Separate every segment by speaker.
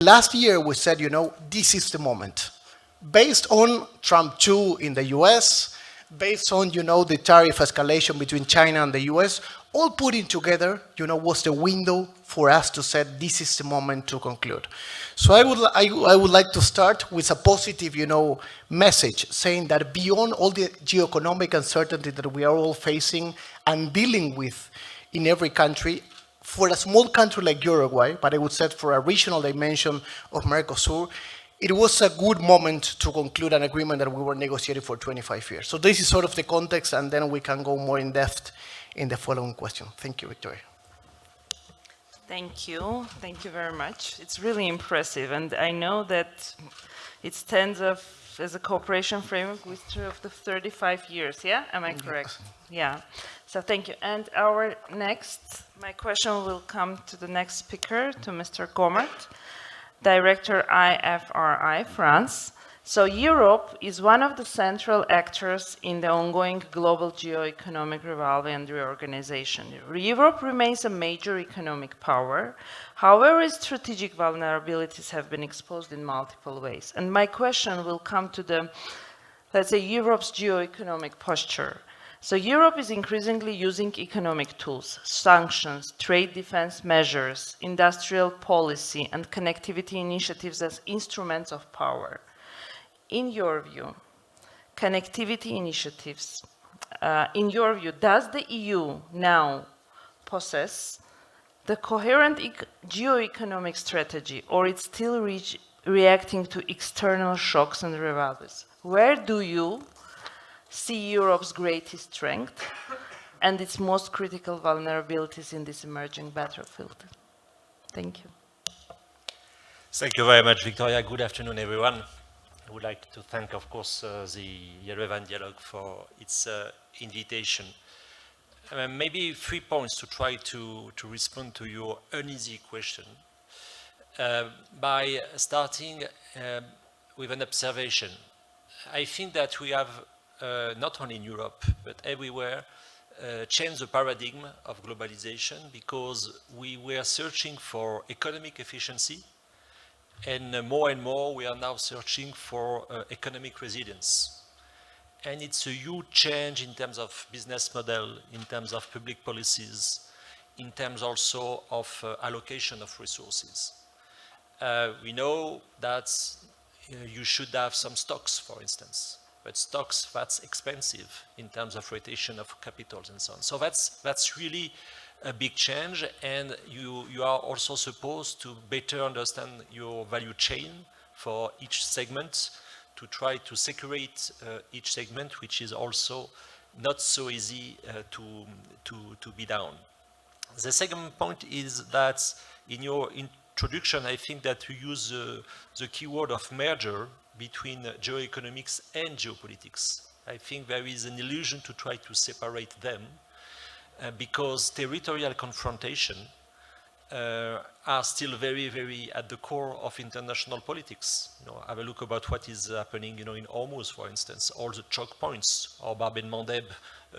Speaker 1: Last year, we said, this is the moment. Based on Trump 2 in the US, based on, the tariff escalation between China and the US, all putting together, was the window for us to say this is the moment to conclude. So I would like to start with a positive, message saying that beyond all the geoeconomic uncertainty that we are all facing and dealing with in every country, for a small country like Uruguay, but I would say for a regional dimension of Mercosur, it was a good moment to conclude an agreement that we were negotiating for 25 years. So this is sort of the context, and then we can go more in depth in the following question. Thank you, Victoria.
Speaker 2: Thank you. Thank you very much. It's really impressive, and I know that it stands as a cooperation framework with of the 35 years, yeah? Am I correct? Yeah. So thank you. And my question will come to the next speaker, to Mr. Gomert, Director IFRI France. So Europe is one of the central actors in the ongoing global geoeconomic revival and reorganization. Europe remains a major economic power. However, its strategic vulnerabilities have been exposed in multiple ways. And my question will come to let's say, Europe's geoeconomic posture. So Europe is increasingly using economic tools, sanctions, trade defense measures, industrial policy, and connectivity initiatives as instruments of power. In your view, connectivity initiatives, in your view, does the EU now possess the coherent geoeconomic strategy, or it's still reacting to external shocks and revivals? Where do you see Europe's greatest strength and its most critical vulnerabilities in this emerging battlefield? Thank you.
Speaker 3: Thank you very much, Victoria. Good afternoon, everyone. I would like to thank, of course, the Yerevan Dialogue for its invitation. Maybe 3 points to try to respond to your uneasy question. By starting with an observation. I think that we have, not only in Europe, but everywhere, changed the paradigm of globalization because we were searching for economic efficiency, and more we are now searching for economic resilience. And it's a huge change in terms of business model, in terms of public policies, in terms also of allocation of resources. We know that you should have some stocks, for instance, but stocks, that's expensive in terms of rotation of capitals and so on. So that's really a big change, and you are also supposed to better understand your value chain for each segment, to try to securate each segment, which is also not so easy to be done. The second point is that in your introduction, I think that you use the keyword of merger between geoeconomics and geopolitics. I think there is an illusion to try to separate them because territorial confrontation are still very at the core of international politics. Have a look about what is happening, in Hormuz, for instance, all the choke points, or Bab el Mandeb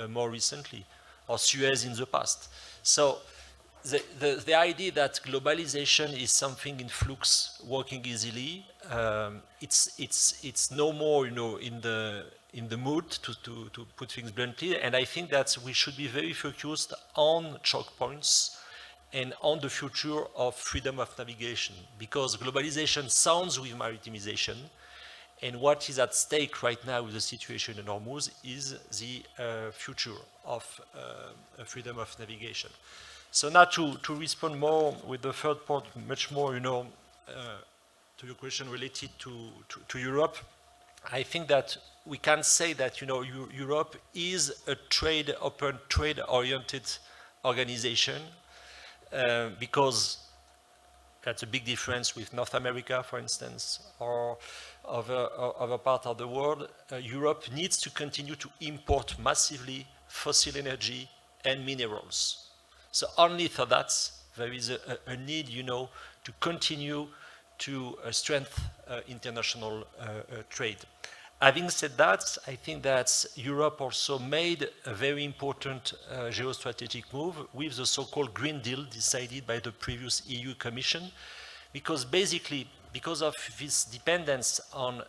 Speaker 3: more recently, or Suez in the past. So the idea that globalization is something in flux, working easily, it's no more, in the mood, to put things bluntly. And I think that we should be very focused on choke points and on the future of freedom of navigation, because globalization sounds with maritimization, and what is at stake right now with the situation in Hormuz is the future of freedom of navigation. So now to respond more with the third part, much more, to your question related to Europe, I think that we can say that, Europe is a open trade-oriented organization, because that's a big difference with North America, for instance, or other part of the world. Europe needs to continue to import massively fossil energy and minerals. So only for that, there is a need, to continue to strengthen international trade. Having said that, I think that Europe also made a very important geostrategic move with the so-called Green Deal decided by the previous EU Commission, because basically, because of this dependence on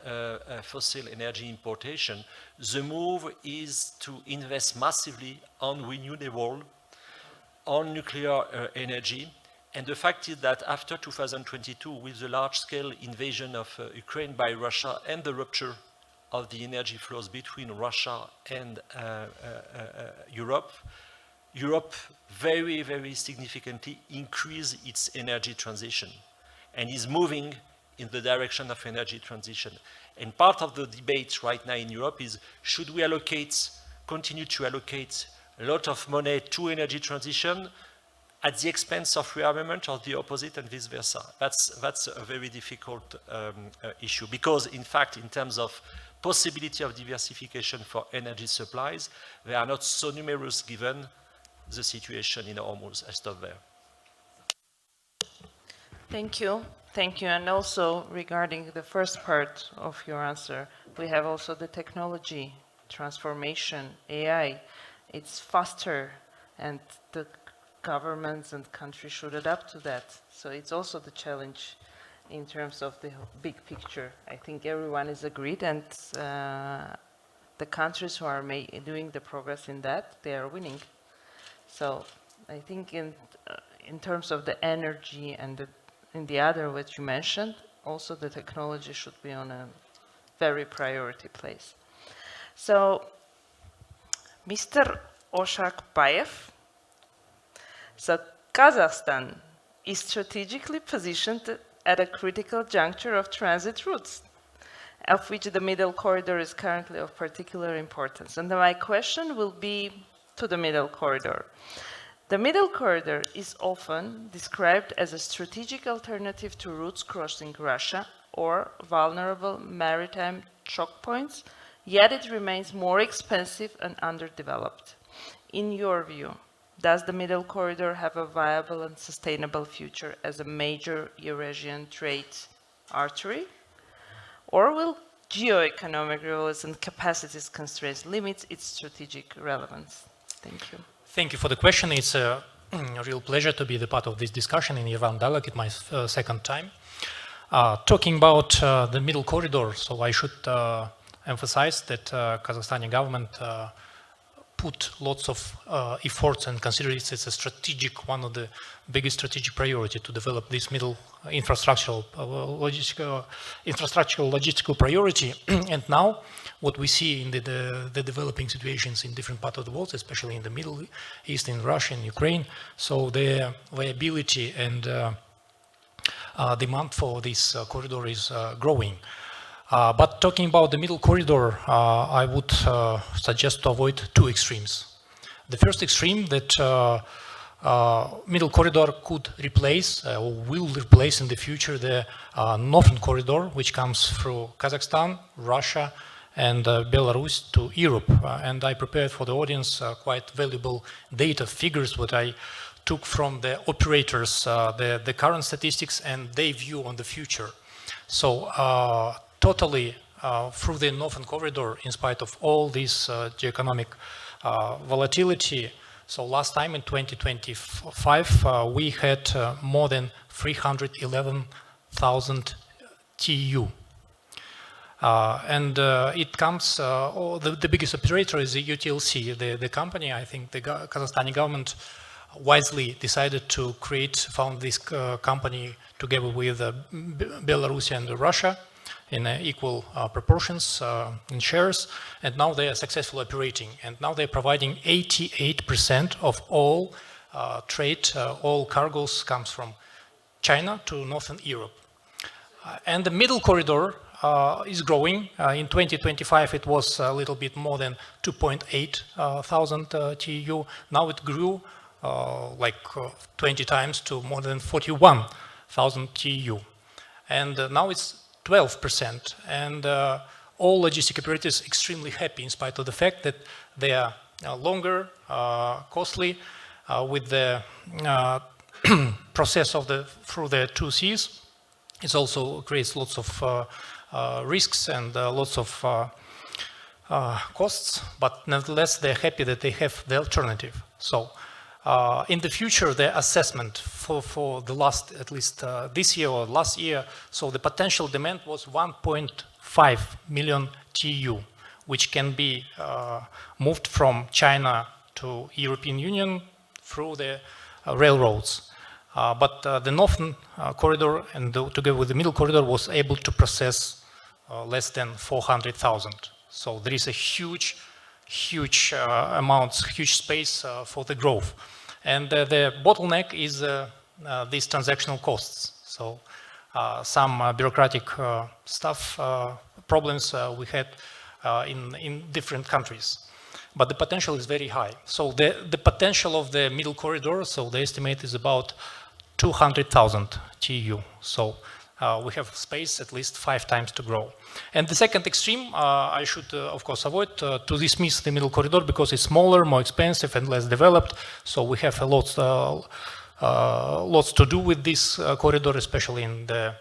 Speaker 3: fossil energy importation, the move is to invest massively on renewable, on nuclear energy. And the fact is that after 2022, with the large-scale invasion of Ukraine by Russia and the rupture of the energy flows between Russia and Europe, Europe very, very significantly increased its energy transition and is moving in the direction of energy transition. And part of the debate right now in Europe is, should we continue to allocate a lot of money to energy transition at the expense of rearmament, or the opposite, and vice versa? That's a very difficult issue, because in fact, in terms of possibility of diversification for energy supplies, they are not so numerous given the situation in Hormuz. I stop there.
Speaker 2: Thank you. Thank you. And also regarding the first part of your answer, we have also the technology transformation, AI. It's faster, and the governments and countries should adapt to that. So it's also the challenge in terms of the big picture. I think everyone is agreed, and the countries who are doing the progress in that, they are winning. So I think in terms of the energy and in the other what you mentioned, also the technology should be on a very priority place. So Mr. Oshakbayev, so Kazakhstan is strategically positioned at a critical juncture of transit routes, of which the middle corridor is currently of particular importance. And my question will be to the middle corridor. The middle corridor is often described as a strategic alternative to routes crossing Russia or vulnerable maritime choke points, yet it remains more expensive and underdeveloped. In your view, does the middle corridor have a viable and sustainable future as a major Eurasian trade artery? Or will geoeconomic rules and capacities constraints limit its strategic relevance? Thank you.
Speaker 4: Thank you for the question. It's a real pleasure to be the part of this discussion in Iran Dialogue. It's my second time. Talking about the middle corridor, so I should emphasize that Kazakhstani government put lots of efforts and consider it as a strategic, one of the biggest strategic priority to develop this middle infrastructural logistical priority. And now what we see in the developing situations in different parts of the world, especially in the Middle East, in Russia and Ukraine, so the viability and demand for this corridor is growing. But talking about the middle corridor, I would suggest to avoid two extremes. The first extreme, that middle corridor could replace or will replace in the future the northern corridor, which comes through Kazakhstan, Russia, and Belarus to Europe. And I prepared for the audience quite valuable data figures, what I took from the operators, the current statistics and their view on the future. So totally through the northern corridor, in spite of all this geoeconomic volatility, so last time in 2025, we had more than 311,000 TEU. And it comes, the biggest operator is the UTLC, the company. I think the Kazakhstani government wisely decided to found this company together with Belarus and Russia in equal proportions in shares, and now they are successfully operating. And now they're providing 88% of all trade, all cargoes comes from China to Northern Europe. And the middle corridor is growing. In 2025, it was a little bit more than 2.8 thousand TEU. Now it grew like 20 times to more than 41,000 TEU. And now it's 12%. And all logistic operators extremely happy in spite of the fact that they are longer, costly, with the process of through the two seas. It also creates lots of risks and lots of costs, but nevertheless they're happy that they have the alternative. So in the future, the assessment for the last, at least this year or last year, so the potential demand was 1.5 million TU, which can be moved from China to European Union through the railroads. But the northern corridor and together with the middle corridor was able to process less than 400,000. So there is a huge amounts, huge space for the growth. And the bottleneck is these transactional costs. So some bureaucratic stuff, problems we had in different countries. But the potential is very high. So the potential of the middle corridor, so the estimate is about 200,000 TU. So we have space at least 5 times to grow. And the second extreme, I should of course avoid to dismiss the middle corridor because it's smaller, more expensive and less developed. So we have a lots to do with this corridor, especially in the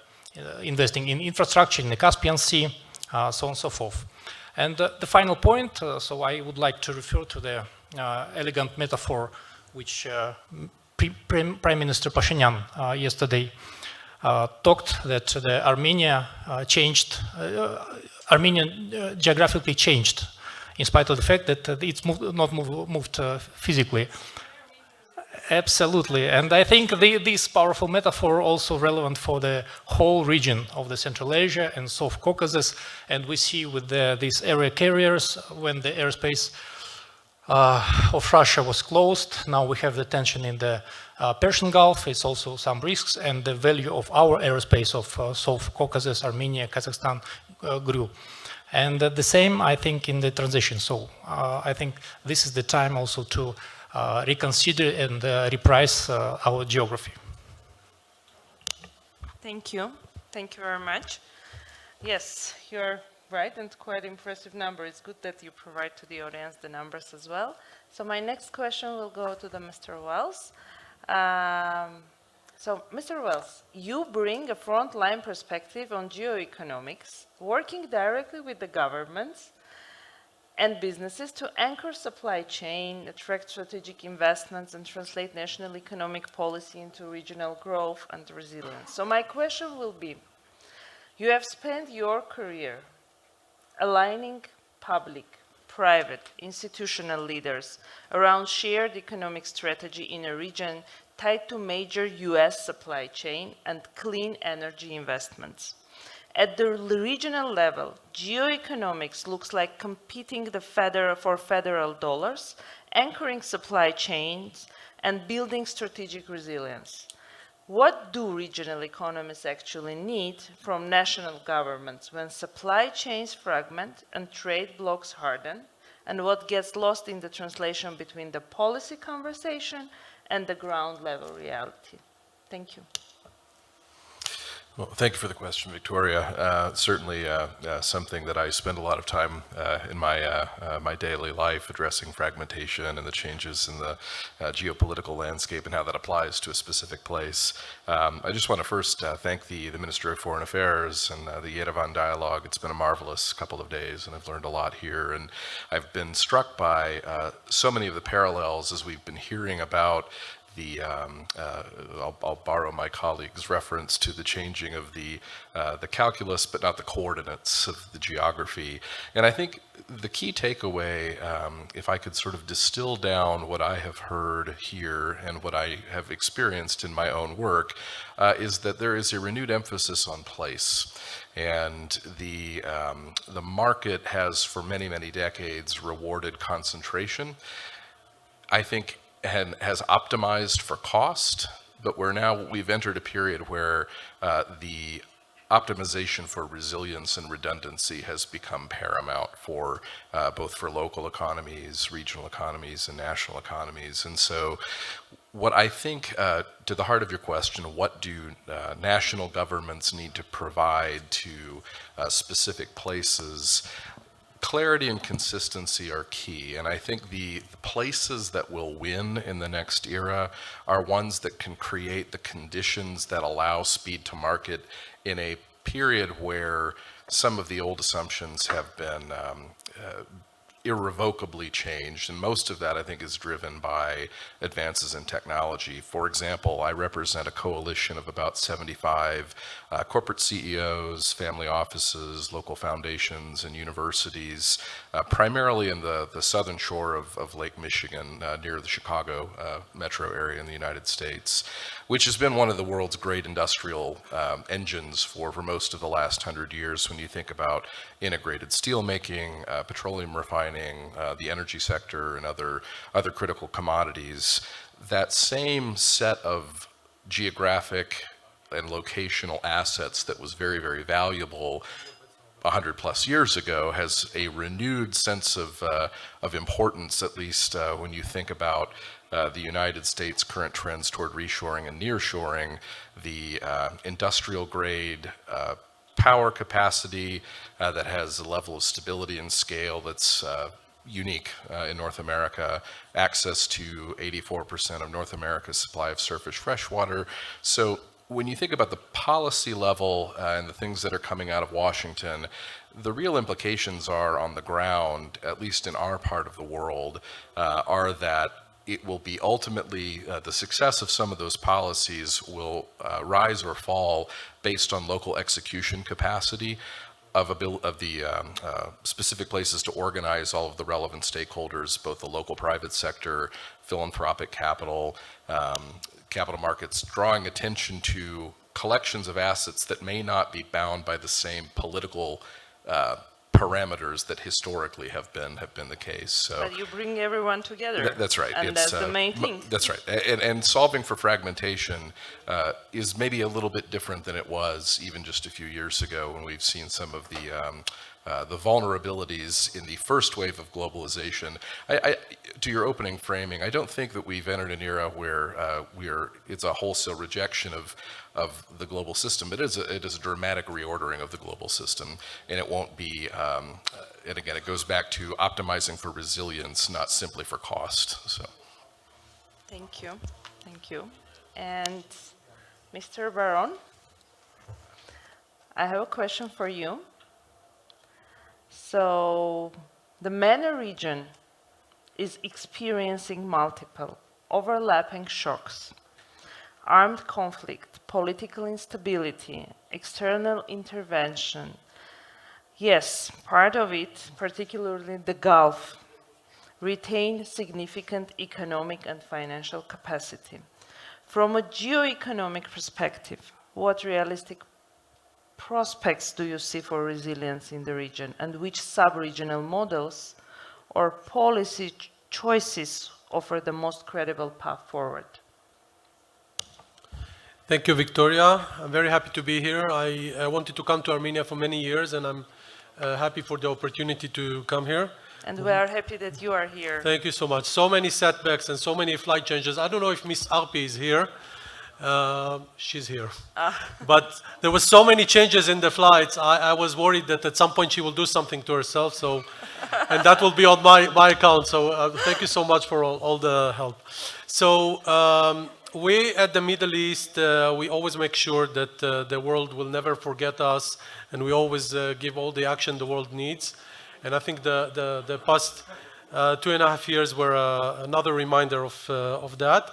Speaker 4: investing in infrastructure in the Caspian Sea, so on and so forth. And the final point, so I would like to refer to the elegant metaphor which Prime Minister Pashinyan yesterday talked that the Armenia geographically changed, in spite of the fact that it's not moved physically. Absolutely, and I think this powerful metaphor also relevant for the whole region of the Central Asia and South Caucasus, and we see with these area carriers when the airspace of Russia was closed. Now we have the tension in the Persian Gulf. It's also some risks, and the value of our airspace of South Caucasus, Armenia, Kazakhstan grew. And the same, I think, in the transition. So I think this is the time also to reconsider and reprise our geography.
Speaker 2: Thank you. Thank you very much. Yes, you're right, and quite impressive number. It's good that you provide to the audience the numbers as well. So my next question will go to the Mr. Wells. So, Mr. Wells, you bring a frontline perspective on geoeconomics, working directly with the governments and businesses to anchor supply chain, attract strategic investments, and translate national economic policy into regional growth and resilience. So my question will be, you have spent your career aligning public, private, institutional leaders around shared economic strategy in a region tied to major US supply chain and clean energy investments. At the regional level, geoeconomics looks like competing for federal dollars, anchoring supply chains, and building strategic resilience. What do regional economies actually need from national governments when supply chains fragment and trade blocs harden? And what gets lost in the translation between the policy conversation and the ground level reality? Thank you.
Speaker 5: Well, thank you for the question, Victoria. Certainly something that I spend a lot of time in my daily life addressing fragmentation and the changes in the geopolitical landscape and how that applies to a specific place. I just want to first thank the Minister of Foreign Affairs and the Yerevan Dialogue. It's been a marvelous couple of days, and I've learned a lot here. And I've been struck by so many of the parallels as we've been hearing about I'll borrow my colleague's reference to the changing of the calculus, but not the coordinates of the geography. And I think the key takeaway, if I could sort of distill down what I have heard here and what I have experienced in my own work, is that there is a renewed emphasis on place. And the market has, for many, many decades, rewarded concentration. I think and has optimized for cost, but we've entered a period where the optimization for resilience and redundancy has become paramount for both for local economies, regional economies, and national economies. And so what I think, to the heart of your question, what do national governments need to provide to specific places? Clarity and consistency are key, and I think the places that will win in the next era are ones that can create the conditions that allow speed to market in a period where some of the old assumptions have been irrevocably changed, and most of that I think is driven by advances in technology. For example, I represent a coalition of about 75 corporate CEOs, family offices, local foundations, and universities, primarily in the southern shore of Lake Michigan, near the Chicago metro area in the United States, which has been one of the world's great industrial engines for most of the last 100 years when you think about integrated steelmaking, petroleum refining, the energy sector, and other critical commodities. That same set of geographic and locational assets that was very, very valuable 100 plus years ago has a renewed sense of importance, at least when you think about the United States' current trends toward reshoring and nearshoring, the industrial grade power capacity that has a level of stability and scale that's unique in North America, access to 84% of North America's supply of surface freshwater. So when you think about the policy level and the things that are coming out of Washington, the real implications are on the ground, at least in our part of the world, are that it will be ultimately the success of some of those policies will rise or fall based on local execution capacity of the specific places to organize all of the relevant stakeholders, both the local private sector, philanthropic capital, capital markets, drawing attention to collections of assets that may not be bound by the same political parameters that historically have been the case. So
Speaker 2: but you bring everyone together.
Speaker 5: that's right.
Speaker 2: And that's the main thing.
Speaker 5: That's right. And solving for fragmentation is maybe a little bit different than it was even just a few years ago when we've seen some of the vulnerabilities in the first wave of globalization. To your opening framing, I don't think that we've entered an era where it's a wholesale rejection of the global system. It is a dramatic reordering of the global system, and it won't be. And again, it goes back to optimizing for resilience, not simply for cost. So.
Speaker 2: Thank you. Thank you. And Mr. Baron, I have a question for you. So the MENA region is experiencing multiple overlapping shocks: armed conflict, political instability, external intervention. Yes, part of it, particularly the Gulf, retained significant economic and financial capacity. From a geoeconomic perspective, what realistic prospects do you see for resilience in the region, and which sub-regional models or policy choices offer the most credible path forward?
Speaker 6: Thank you, Victoria. I'm very happy to be here. I wanted to come to Armenia for many years, and I'm happy for the opportunity to come here.
Speaker 2: And we are happy that you are here.
Speaker 6: Thank you so much. So many setbacks and so many flight changes. I don't know if Miss Arpi is here. She's here. But there was so many changes in the flights. I was worried that at some point she will do something to herself. So, and that will be on my account. So thank you so much for all the help. So we at the Middle East, we always make sure that the world will never forget us, and we always give all the action the world needs. And I think the past 2.5 years were another reminder of that.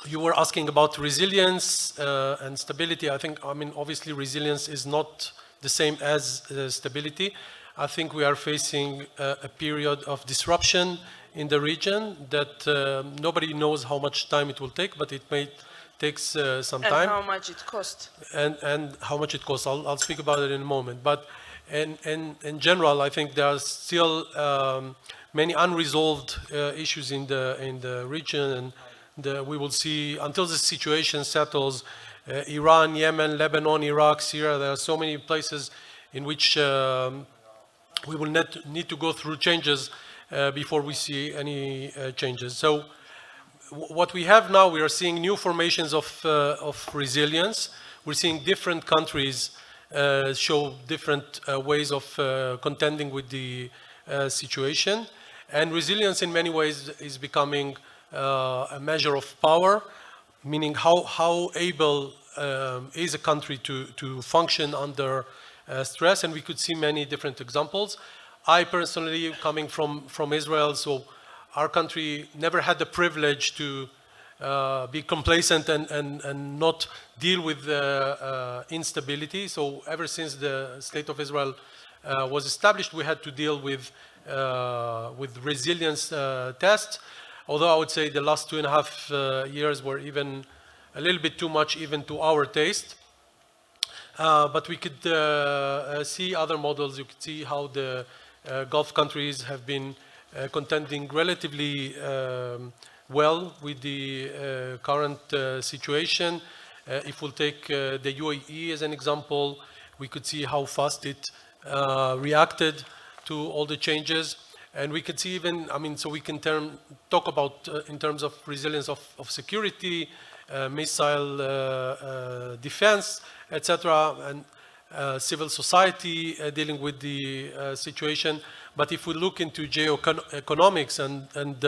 Speaker 6: You were asking about resilience and stability. I mean, obviously resilience is not the same as stability. I think we are facing a period of disruption in the region that nobody knows how much time it will take, but it may take some time.
Speaker 2: And how much it costs.
Speaker 6: And how much it costs. I'll speak about it in a moment. But in general, I think there are still many unresolved issues in the region, and we will see until the situation settles. Iran, Yemen, Lebanon, Iraq, Syria. There are so many places in which we will need to go through changes before we see any changes. So what we have now, we are seeing new formations of resilience. We're seeing different countries show different ways of contending with the situation. And resilience in many ways is becoming a measure of power, meaning how able is a country to function under stress. And we could see many different examples. I personally, coming from Israel, so our country never had the privilege to be complacent and not deal with instability. So ever since the State of Israel was established, we had to deal with resilience tests. Although I would say the last 2.5 years were even a little bit too much even to our taste. But we could see other models. You could see how the Gulf countries have been contending relatively well with the current situation. If we'll take the UAE as an example, we could see how fast it reacted to all the changes. And we could see even, I mean, so we can talk about in terms of resilience of security, missile defense, etc., and civil society dealing with the situation. But if we look into geoeconomics and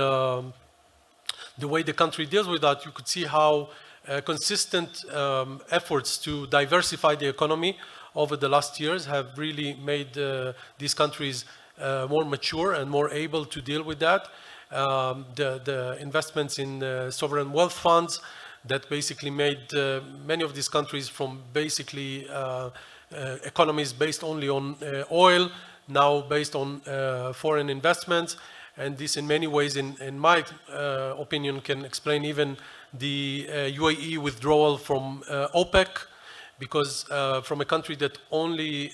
Speaker 6: the way the country deals with that, you could see how consistent efforts to diversify the economy over the last years have really made these countries more mature and more able to deal with that. The investments in sovereign wealth funds that basically made many of these countries from basically economies based only on oil, now based on foreign investments. And this in many ways, in my opinion, can explain even the UAE withdrawal from OPEC, because from a country that only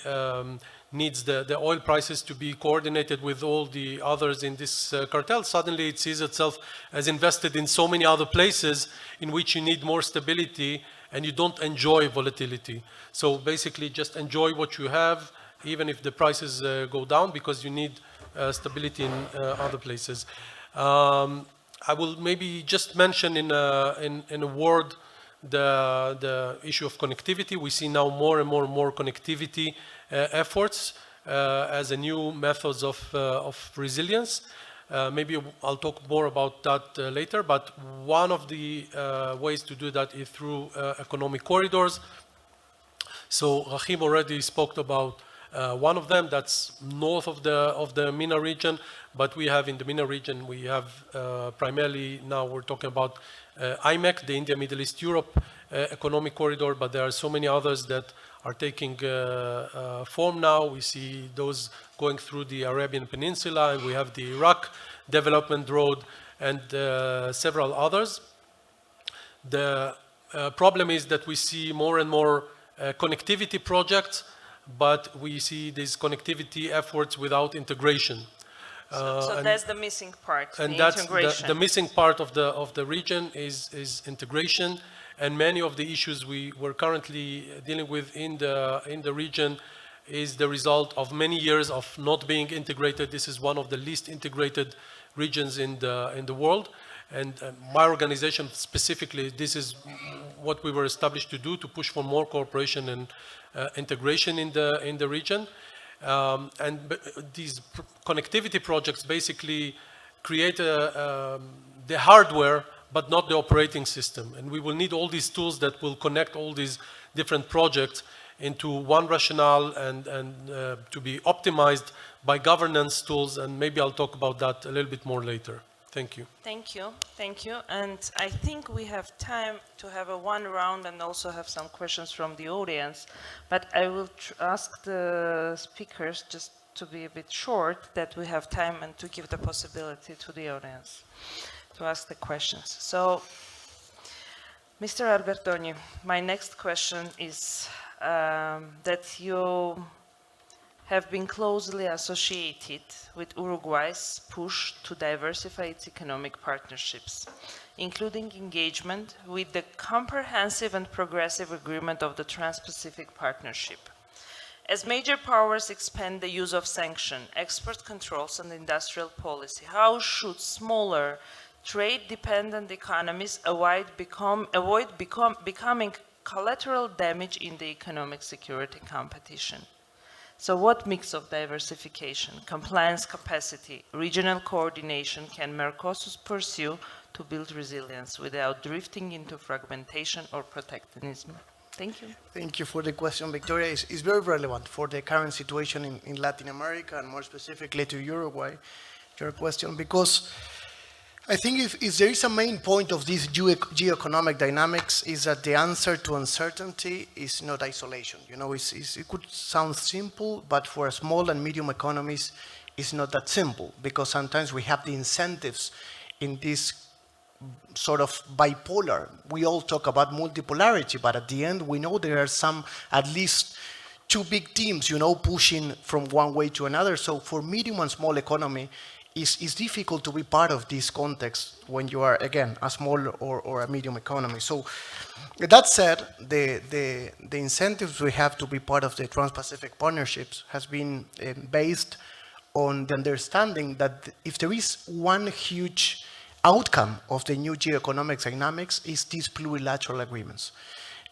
Speaker 6: needs the oil prices to be coordinated with all the others in this cartel, suddenly it sees itself as invested in so many other places in which you need more stability and you don't enjoy volatility. So basically just enjoy what you have, even if the prices go down, because you need stability in other places. I will maybe just mention in a word the issue of connectivity. We see now more and more connectivity efforts as a new methods of resilience. Maybe I'll talk more about that later, but one of the ways to do that is through economic corridors. So Rahim already spoke about one of them, that's north of the MENA region, but we have in the MENA region, we have primarily now we're talking about IMEC, the India, Middle East, Europe economic corridor, but there are so many others that are taking form now. We see those going through the Arabian Peninsula, and we have the Iraq Development Road and several others. The problem is that we see more and more connectivity projects, but we see these connectivity efforts without integration.
Speaker 2: So that's the missing part,
Speaker 6: and
Speaker 2: the
Speaker 6: that's
Speaker 2: integration.
Speaker 6: the missing part of the region is integration, and many of the issues we were currently dealing with in the region is the result of many years of not being integrated. This is one of the least integrated regions in the world, and my organization specifically, this is what we were established to do, to push for more cooperation and integration in the region. These connectivity projects basically create the hardware, but not the operating system. And we will need all these tools that will connect all these different projects into one rationale and to be optimized by governance tools. And maybe I'll talk about that a little bit more later. Thank you.
Speaker 2: Thank you. Thank you. And I think we have time to have a one round and also have some questions from the audience. But I will ask the speakers just to be a bit short, that we have time and to give the possibility to the audience to ask the questions. So, Mr. Albertoni, my next question is that you have been closely associated with Uruguay's push to diversify its economic partnerships, including engagement with the Comprehensive and Progressive Agreement of the Trans-Pacific Partnership. As major powers expand the use of sanctions, export controls, and industrial policy, how should smaller, trade-dependent economies avoid becoming collateral damage in the economic security competition? So what mix of diversification, compliance capacity, regional coordination can Mercosur pursue to build resilience without drifting into fragmentation or protectionism? Thank you.
Speaker 1: Thank you for the question, Victoria. It's very relevant for the current situation in Latin America and more specifically to Uruguay, your question, because I think if there is a main point of this geoeconomic dynamics is that the answer to uncertainty is not isolation. You know, it could sound simple, but for small and medium economies, it's not that simple because sometimes we have the incentives in this sort of bipolar. We all talk about multipolarity, but at the end, we know there are at least two big teams, you know, pushing from one way to another. So for medium and small economy, it's difficult to be part of this context when you are, again, a small or a medium economy. So that said, the incentives we have to be part of the Trans-Pacific partnerships has been based on the understanding that if there is one huge outcome of the new geoeconomic dynamics is these plurilateral agreements.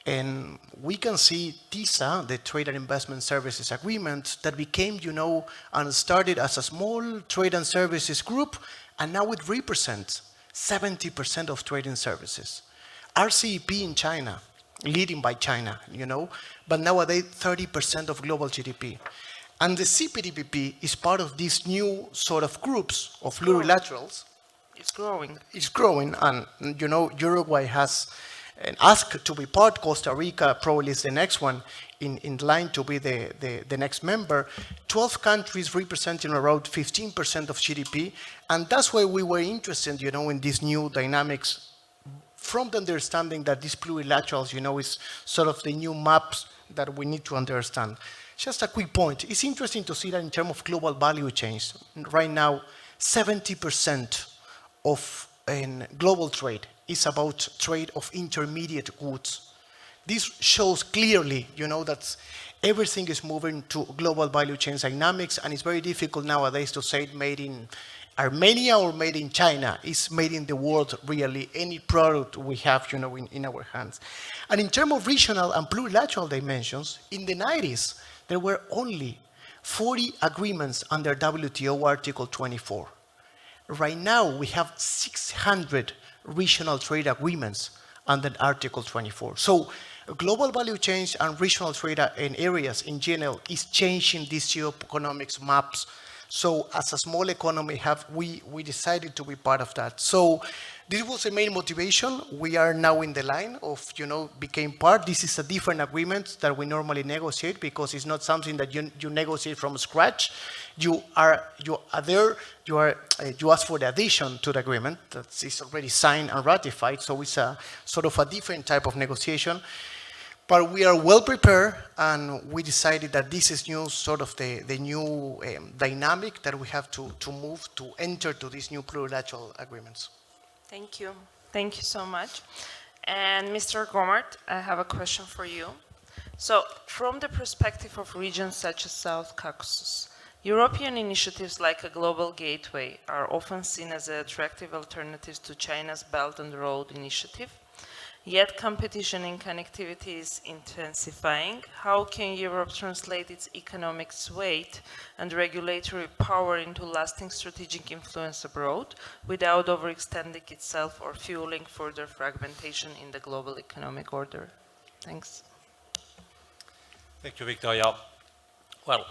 Speaker 1: And we can see TISA, the Trade and Investment Services Agreement, that became, you know, and started as a small trade and services group, and now it represents 70% of trade and services. RCEP in China, leading by China, you know, but nowadays 30% of global GDP. And the CPTPP is part of these new sort of groups of plurilaterals.
Speaker 2: It's growing.
Speaker 1: It's growing, and, you know, Uruguay has asked to be part. Costa Rica probably is the next one in line to be the next member. 12 countries representing around 15% of GDP, and that's why we were interested, you know, in these new dynamics from the understanding that these plurilaterals, you know, is sort of the new maps that we need to understand. Just a quick point. It's interesting to see that in terms of global value chains, right now, 70% of global trade is about trade of intermediate goods. This shows clearly, you know, that everything is moving to global value chain dynamics, and it's very difficult nowadays to say it made in Armenia or made in China. It's made in the world, really, any product we have, you know, in our hands. And in terms of regional and plurilateral dimensions, in the 90s, there were only 40 agreements under WTO Article 24. Right now, we have 600 regional trade agreements under Article 24. So global value chains and regional trade in areas in general is changing these geoeconomics maps. So as a small economy, we decided to be part of that. So this was the main motivation. We are now in the line of, you know, became part. This is a different agreement that we normally negotiate because it's not something that you negotiate from scratch. You ask for the addition to the agreement that is already signed and ratified. So it's a sort of a different type of negotiation. But we are well prepared, and we decided that this is new, sort of the new dynamic that we have to move to enter to these new plurilateral agreements.
Speaker 2: Thank you. Thank you so much. And Mr. Gomert, I have a question for you. So, from the perspective of regions such as South Caucasus, European initiatives like a global gateway are often seen as attractive alternatives to China's Belt and Road initiative. Yet competition in connectivity is intensifying. How can Europe translate its economic weight and regulatory power into lasting strategic influence abroad without overextending itself or fueling further fragmentation in the global economic order? Thanks.
Speaker 3: Thank you, Victoria. Well,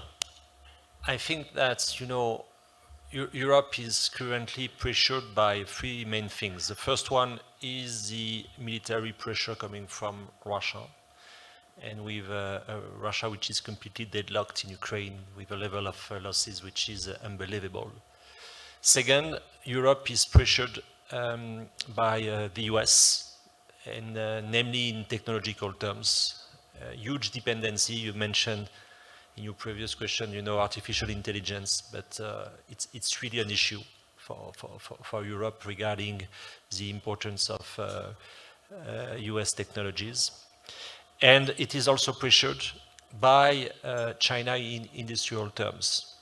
Speaker 3: I think that, you know, Europe is currently pressured by three main things. The first one is the military pressure coming from Russia, and with Russia, which is completely deadlocked in Ukraine with a level of losses which is unbelievable. Second, Europe is pressured by the US, and namely in technological terms. Huge dependency, you mentioned in your previous question, you know, artificial intelligence, but it's really an issue for Europe regarding the importance of US technologies. And it is also pressured by China in industrial terms.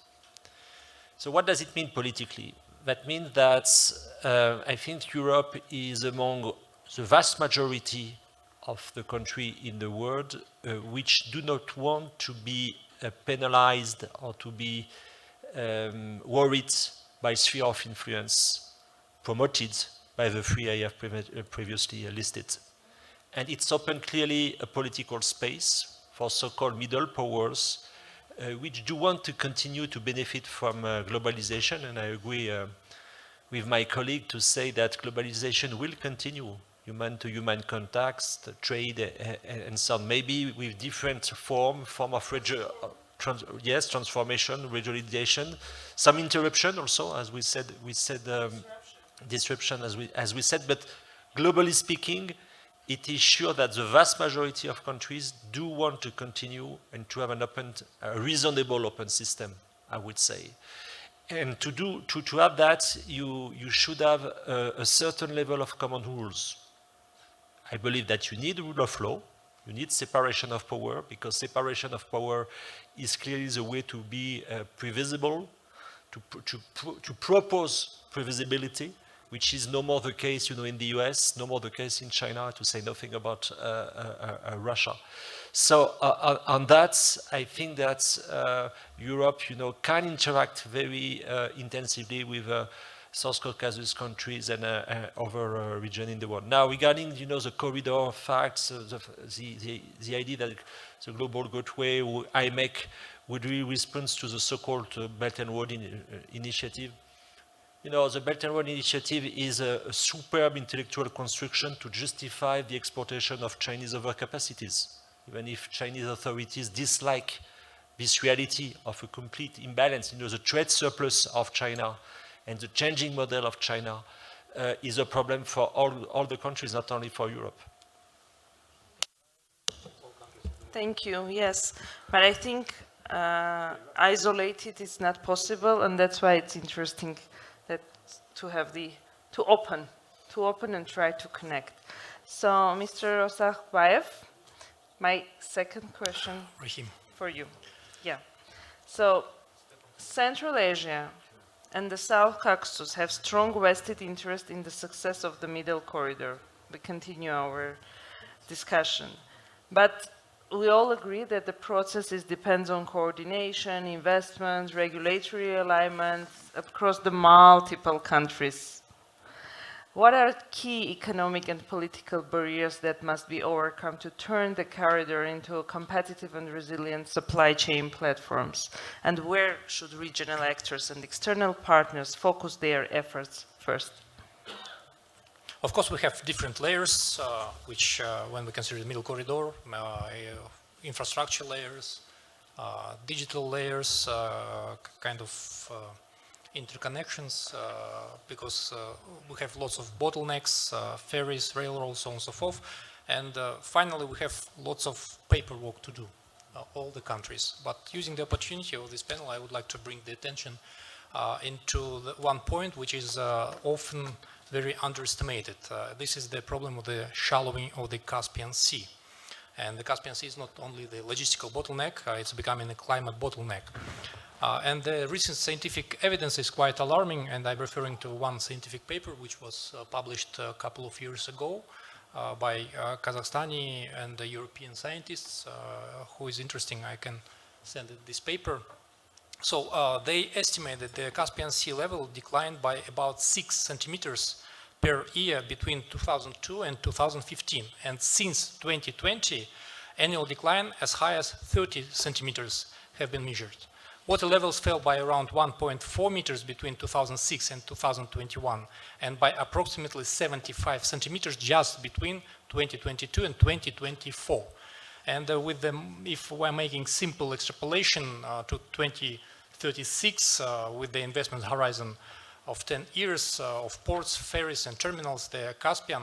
Speaker 3: So what does it mean politically? That means that I think Europe is among the vast majority of the country in the world which do not want to be penalized or to be worried by sphere of influence promoted by the three I have previously listed. and it's opened clearly a political space for so-called middle powers, which do want to continue to benefit from globalization, and I agree with my colleague to say that globalization will continue, human-to-human contacts, the trade, and so on, maybe with different form of transformation, regionalization, some interruption also, as we said, disruption, as we said, but globally speaking, it is sure that the vast majority of countries do want to continue and to have a reasonable open system, I would say. And to have that, you should have a certain level of common rules. I believe that you need rule of law, you need separation of power, because separation of power is clearly the way to be previsible, to propose previsibility, which is no more the case, in the US, no more the case in China, to say nothing about Russia. So on that, I think that Europe, can interact very intensively with South Caucasus countries and other regions in the world. Now, regarding, the corridor facts, the idea that the global gateway, IMEC, would really respond to the so-called Belt and Road Initiative. The Belt and Road Initiative is a superb intellectual construction to justify the exportation of Chinese overcapacities, even if Chinese authorities dislike this reality of a complete imbalance. The trade surplus of China and the changing model of China is a problem for all the countries, not only for Europe.
Speaker 2: Thank you, yes. But I think isolated is not possible, and that's why it's interesting that to open and try to connect. So, Mr. Osakbayev, my second question for you. Yeah. So, Central Asia and the South Caucasus have strong vested interest in the success of the Middle Corridor. We continue our discussion. But we all agree that the process depends on coordination, investments, regulatory alignment across the multiple countries. What are key economic and political barriers that must be overcome to turn the corridor into a competitive and resilient supply chain platforms? And where should regional actors and external partners focus their efforts first?
Speaker 4: Of course, we have different layers, which, when we consider the Middle Corridor, infrastructure layers, digital layers, kind of interconnections, because we have lots of bottlenecks, ferries, railroads, so on and so forth. And finally, we have lots of paperwork to do, all the countries. But using the opportunity of this panel, I would like to bring the attention into one point, which is often very underestimated. This is the problem of the shallowing of the Caspian Sea. And the Caspian Sea is not only the logistical bottleneck, it's becoming a climate bottleneck. And the recent scientific evidence is quite alarming, and I'm referring to one scientific paper which was published a couple of years ago by Kazakhstani and European scientists. Who is interesting, I can send this paper. So they estimate that the Caspian Sea level declined by about 6 centimeters per year between 2002 and 2015. And since 2020, annual decline as high as 30 centimeters have been measured. Water levels fell by around 1.4 meters between 2006 and 2021, and by approximately 75 centimeters just between 2022 and 2024. And if we're making simple extrapolation to 2036 with the investment horizon of 10 years of ports, ferries and terminals, the Caspian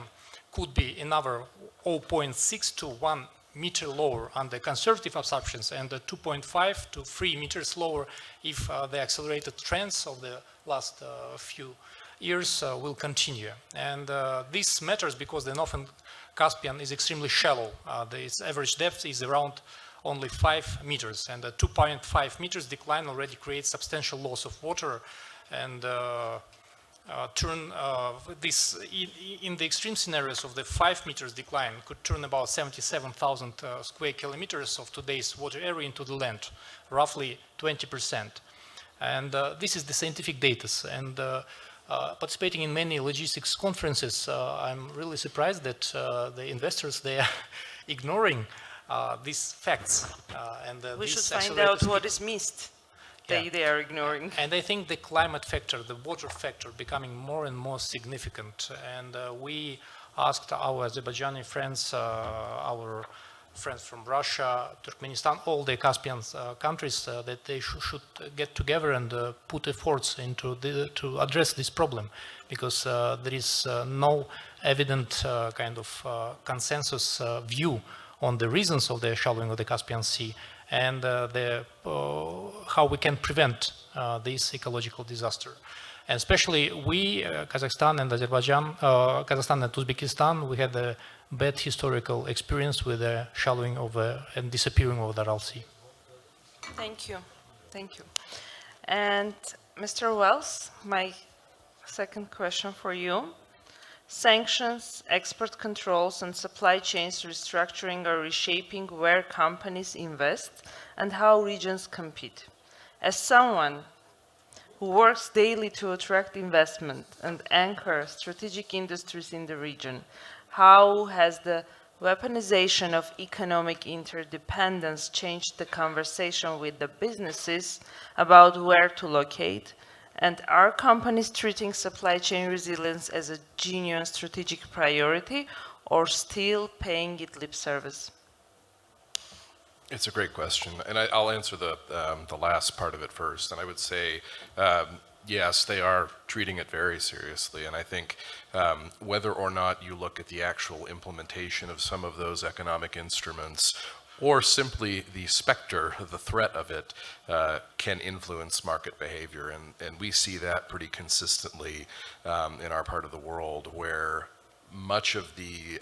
Speaker 4: could be another 0.6 to 1 meter lower under conservative assumptions, and 2.5 to 3 meters lower if the accelerated trends of the last few years will continue. And this matters because the northern Caspian is extremely shallow. Its average depth is around only 5 meters, and a 2.5 meters decline already creates substantial loss of water, and turn this in the extreme scenarios of the 5 meters decline could turn about 77,000 square kilometers of today's water area into the land, roughly 20%. And this is the scientific data. And participating in many logistics conferences, I'm really surprised that the investors, they are ignoring these facts.
Speaker 2: We should
Speaker 4: these
Speaker 2: find
Speaker 4: accelerators
Speaker 2: out what is missed.
Speaker 4: Yeah.
Speaker 2: They are ignoring.
Speaker 4: And I think the climate factor, the water factor, becoming more and more significant. And we asked our Azerbaijani friends, our friends from Russia, Turkmenistan, all the Caspian countries, that they should get together and put efforts into to address this problem, because there is no evident kind of consensus view on the reasons of the shallowing of the Caspian Sea and how we can prevent this ecological disaster. And especially we, Kazakhstan and Azerbaijan, Kazakhstan and Uzbekistan, we had a bad historical experience with the shallowing of and disappearing of the Aral Sea.
Speaker 2: Thank you. Thank you. And Mr. Wells, my second question for you. Sanctions, export controls, and supply chains restructuring are reshaping where companies invest and how regions compete. As someone who works daily to attract investment and anchor strategic industries in the region, how has the weaponization of economic interdependence changed the conversation with the businesses about where to locate? And are companies treating supply chain resilience as a genuine strategic priority or still paying it lip service?
Speaker 5: It's a great question, and I'll answer the last part of it first. And I would say, yes, they are treating it very seriously. And I think whether or not you look at the actual implementation of some of those economic instruments, or simply the specter, the threat of it, can influence market behavior. And we see that pretty consistently in our part of the world, where much of the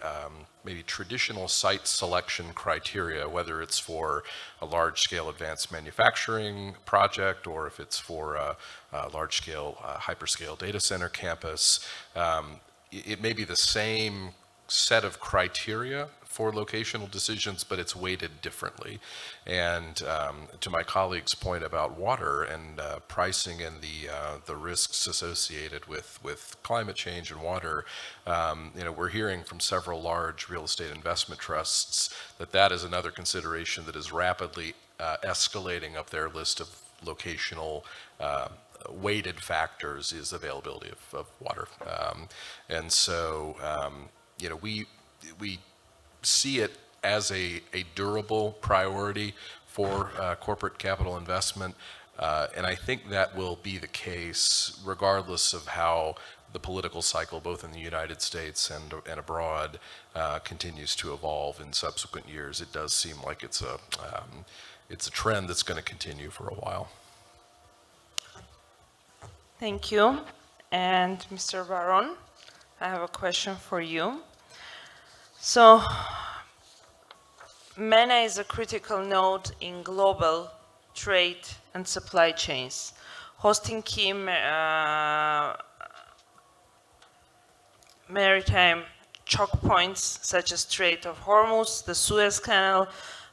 Speaker 5: maybe traditional site selection criteria, whether it's for a large-scale advanced manufacturing project or if it's for a large-scale hyperscale data center campus, it may be the same set of criteria for locational decisions, but it's weighted differently. And to my colleague's point about water and pricing and the risks associated with climate change and water, we're hearing from several large real estate investment trusts that is another consideration that is rapidly escalating up their list of locational weighted factors is availability of water. And so, we see it as a durable priority for corporate capital investment. And I think that will be the case regardless of how the political cycle, both in the United States and abroad, continues to evolve in subsequent years. It does seem like it's a trend that's going to continue for a while.
Speaker 2: Thank you. And Mr. Baron, I have a question for you. So, MENA is a critical node in global trade and supply chains, hosting key maritime choke points such as Strait of Hormuz, the Suez Canal,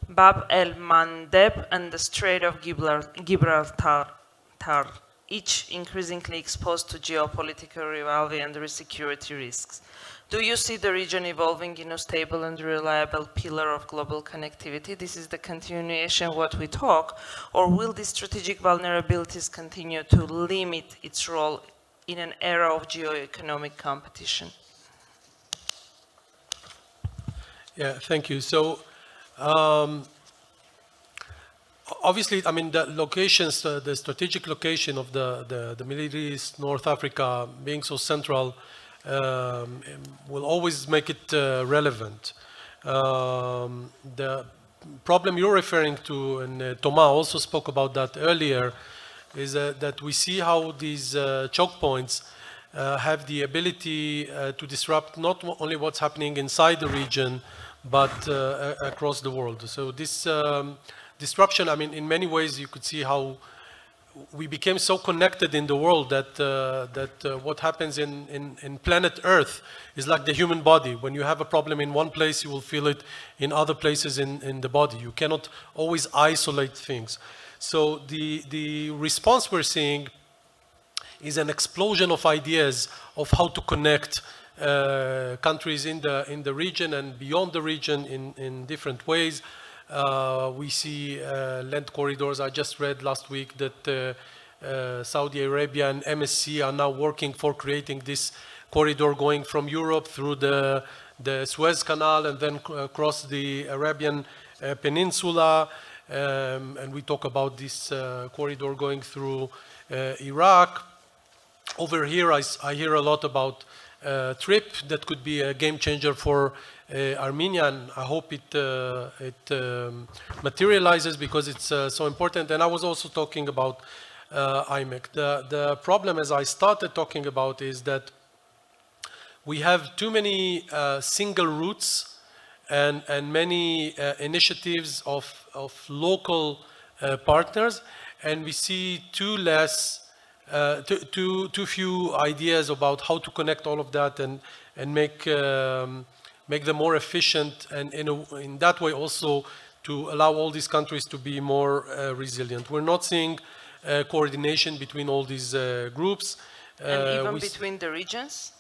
Speaker 2: Bab el-Mandeb, and the Strait of Gibraltar, each increasingly exposed to geopolitical rivalry and security risks. Do you see the region evolving in a stable and reliable pillar of global connectivity? This is the continuation of what we talk, or will these strategic vulnerabilities continue to limit its role in an era of geoeconomic competition?
Speaker 6: Yeah, thank you. So, obviously, I mean, the locations, the strategic location of the Middle East, North Africa, being so central, will always make it relevant. The problem you're referring to, and Thomas also spoke about that earlier, is that we see how these choke points have the ability to disrupt not only what's happening inside the region, but across the world. So this disruption, I mean, in many ways you could see how we became so connected in the world that what happens in planet Earth is like the human body. When you have a problem in one place, you will feel it in other places in the body. You cannot always isolate things. So the response we're seeing is an explosion of ideas of how to connect countries in the region and beyond the region in different ways. We see land corridors. I just read last week that Saudi Arabia and MSC are now working for creating this corridor going from Europe through the Suez Canal and then across the Arabian Peninsula. And we talk about this corridor going through Iraq. Over here, I hear a lot about TRIP that could be a game changer for Armenia, and I hope it materializes because it's so important. And I was also talking about IMEC. The problem, as I started talking about, is that we have too many single routes and many initiatives of local partners, and we see too few ideas about how to connect all of that and make them more efficient, and in that way also to allow all these countries to be more resilient. We're not seeing coordination between all these groups.
Speaker 2: And even between the regions?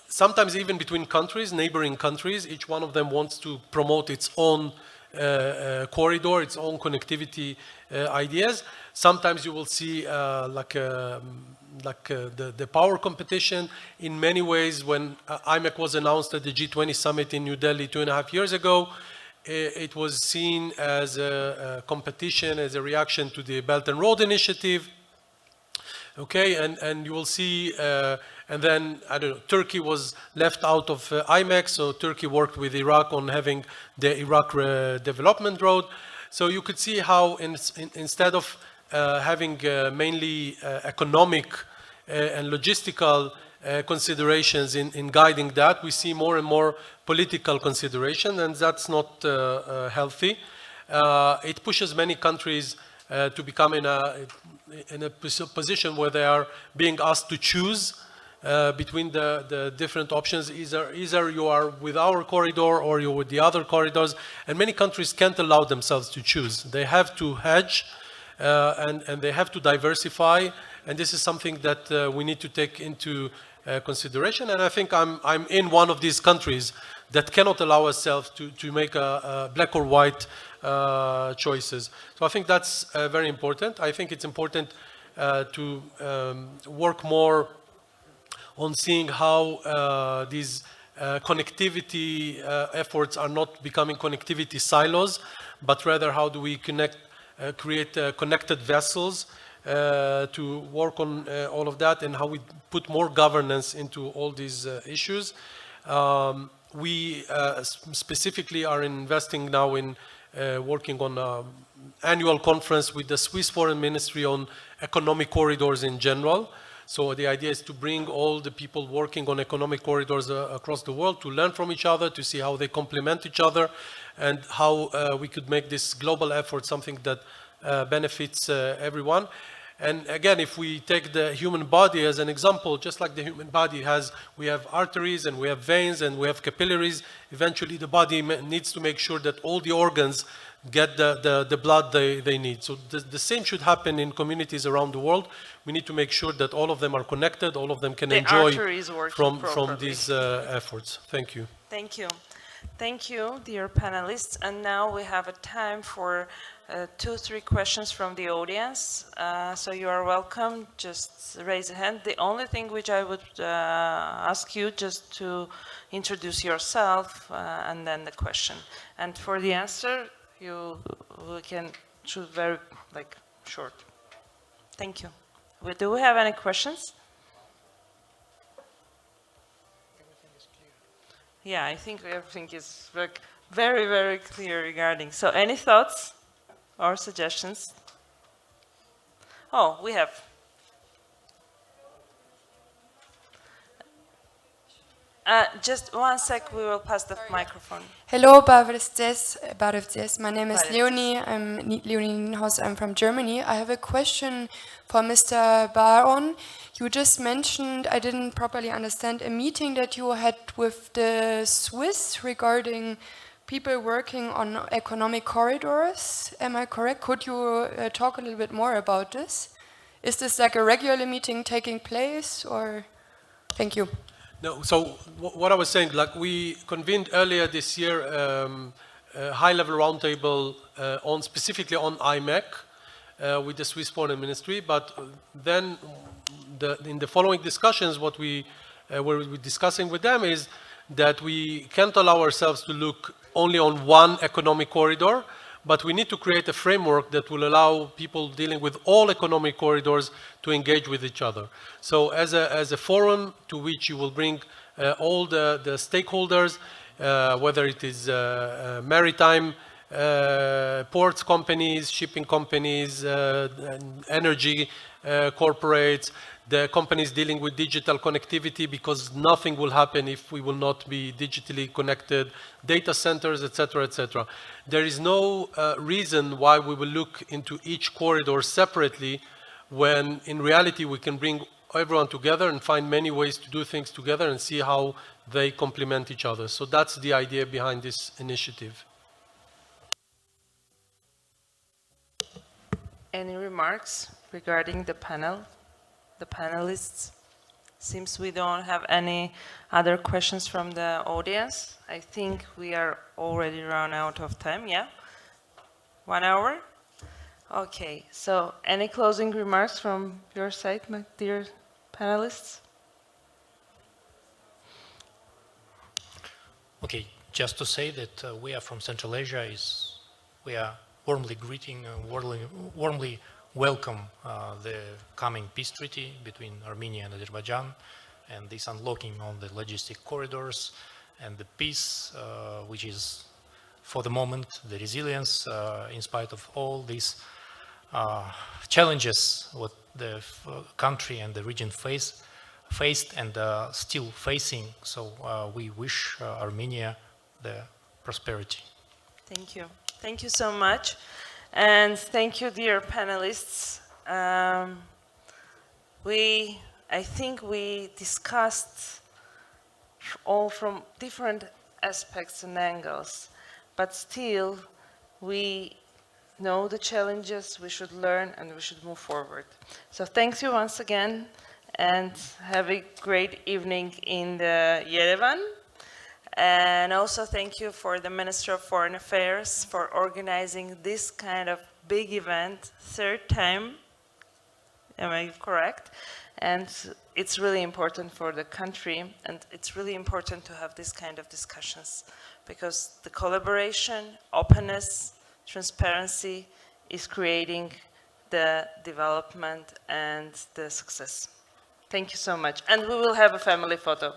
Speaker 6: Sometimes even between countries, neighboring countries, each one of them wants to promote its own corridor, its own connectivity ideas. Sometimes you will see the power competition. In many ways, when IMEC was announced at the G20 summit in New Delhi 2.5 years ago, it was seen as a competition, as a reaction to the Belt and Road Initiative. Okay, and you will see, and then, I don't know, Turkey was left out of IMEC, so Turkey worked with Iraq on having the Iraq Development Road. So you could see how instead of having mainly economic and logistical considerations in guiding that, we see more and more political consideration, and that's not healthy. It pushes many countries to become in a position where they are being asked to choose between the different options. Either you are with our corridor or you're with the other corridors, and many countries can't allow themselves to choose. They have to hedge and they have to diversify, and this is something that we need to take into consideration. And I think I'm in one of these countries that cannot allow ourselves to make a black or white choices. So I think that's very important. I think it's important to work more on seeing how these connectivity efforts are not becoming connectivity silos, but rather how do we create connected vessels to work on all of that, and how we put more governance into all these issues. We specifically are investing now in working on an annual conference with the Swiss Foreign Ministry on economic corridors in general. So the idea is to bring all the people working on economic corridors across the world to learn from each other, to see how they complement each other, and how we could make this global effort something that benefits everyone. And again, if we take the human body as an example, just like the human body we have arteries and we have veins and we have capillaries, eventually the body needs to make sure that all the organs get the blood they need. So the same should happen in communities around the world. We need to make sure that all of them are connected, all of them can enjoy from these efforts. Thank you.
Speaker 2: Thank you. Thank you, dear panelists. And now we have a time for 2-3 questions from the audience. So you are welcome. Just raise a hand. The only thing which I would ask you just to introduce yourself and then the question. And for the answer, we can choose very short. Thank you. Do we have any questions? Yeah, I think everything is very, very clear regarding. So any thoughts or suggestions? Oh, we have. Just 1 sec, we will pass the microphone.
Speaker 7: Hello, Barevdes. My name is Leonie. I'm Leonie Nienhaus. I'm from Germany. I have a question for Mr. Baron. You just mentioned, I didn't properly understand, a meeting that you had with the Swiss regarding people working on economic corridors. Am I correct? Could you talk a little bit more about this? Is this like a regular meeting taking place, or? Thank you.
Speaker 6: No, so what I was saying, like we convened earlier this year a high-level roundtable on specifically on IMEC with the Swiss Foreign Ministry, but then in the following discussions, what we were discussing with them is that we can't allow ourselves to look only on one economic corridor, but we need to create a framework that will allow people dealing with all economic corridors to engage with each other. So as a forum to which you will bring all the stakeholders, whether it is maritime ports companies, shipping companies, energy corporates, the companies dealing with digital connectivity, because nothing will happen if we will not be digitally connected, data centers, etc., etc. There is no reason why we will look into each corridor separately when in reality we can bring everyone together and find many ways to do things together and see how they complement each other. So that's the idea behind this initiative.
Speaker 2: Any remarks regarding the panel, the panelists? Seems we don't have any other questions from the audience. I think we are already run out of time, yeah? 1 hour? Okay, so any closing remarks from your side, my dear panelists?
Speaker 4: Okay, just to say that we are from Central Asia. We are warmly greeting, warmly welcome the coming peace treaty between Armenia and Azerbaijan, and this unlocking on the logistic corridors and the peace, which is for the moment the resilience in spite of all these challenges what the country and the region faced and still facing. So we wish Armenia the prosperity.
Speaker 2: Thank you. Thank you so much. And thank you, dear panelists. I think we discussed all from different aspects and angles, but still we know the challenges, we should learn, and we should move forward. So thank you once again, and have a great evening in the Yerevan. And also thank you for the Minister of Foreign Affairs for organizing this kind of big event, third time, am I correct? And it's really important for the country, and it's really important to have this kind of discussions, because the collaboration, openness, transparency is creating the development and the success. Thank you so much. And we will have a family photo.